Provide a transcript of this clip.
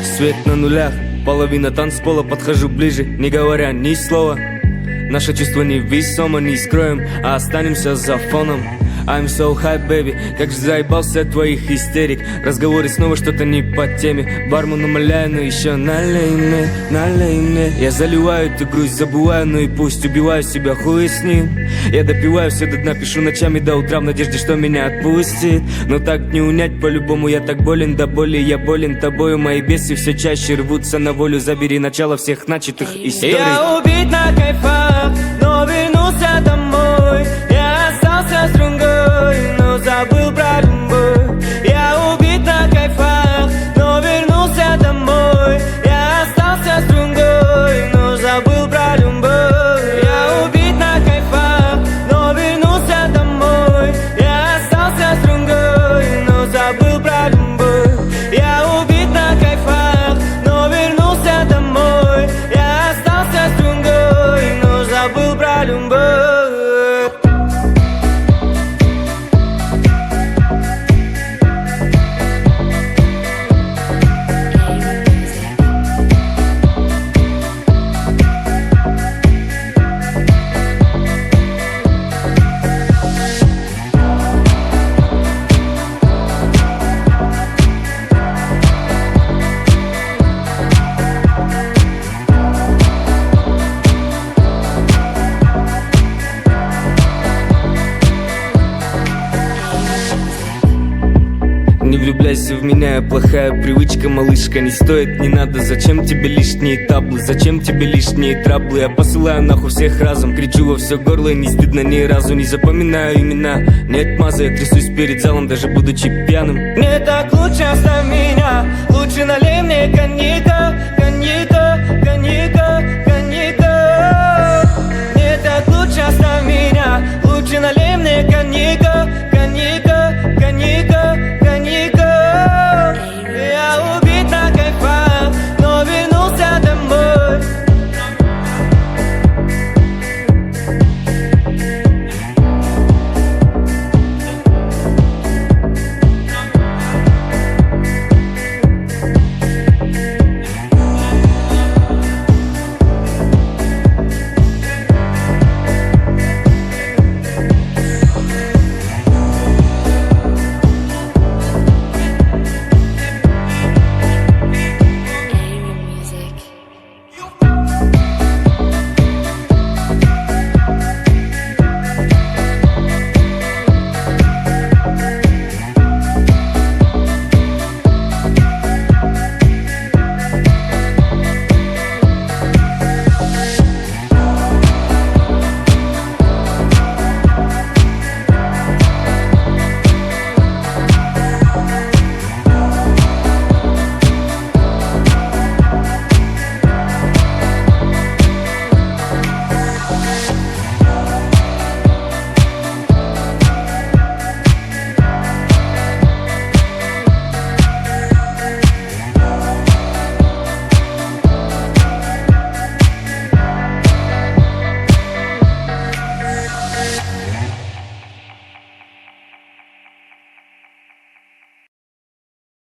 Свет на нулях, половина танцпола, подхожу ближе, не говоря ни слова. Наше чувство невесомо, не скроем, а останемся за фоном. I'm so high, baby, как же заебался от твоих истерик. Разговоры снова что-то не по теме. Бармен умоляю, но еще налей мне, налей мне. Я заливаю эту грусть, забываю, ну и пусть. Убиваю себя, хуй с ним. Я допиваю все до дна, пишу ночами до утра в надежде, что меня отпустит. Но так не унять по-любому, я так болен до боли. Я болен тобою, мои бесы все чаще рвутся на волю. Забери начало всех начатых историй. Я убит на кайфах, но вернулся домой. Я остался с другой, но забыл про любовь. Я убит на кайфах, но вернулся домой. Я остался с другой, но забыл про любовь. Я убит на кайфах, но вернулся домой. Я остался с другой, но забыл про любовь. Я убит на кайфах, но вернулся домой. Я остался с другой, но забыл про любовь. Не влюбляйся в меня, плохая привычка, малышка. Не стоит, не надо, зачем тебе лишние таблы? Зачем тебе лишние траблы? Я посылаю нахуй всех разом, кричу во все горло, и не стыдно ни разу. Не запоминаю имена, не отмазы, я трясусь перед залом, даже будучи пьяным. Мне так лучше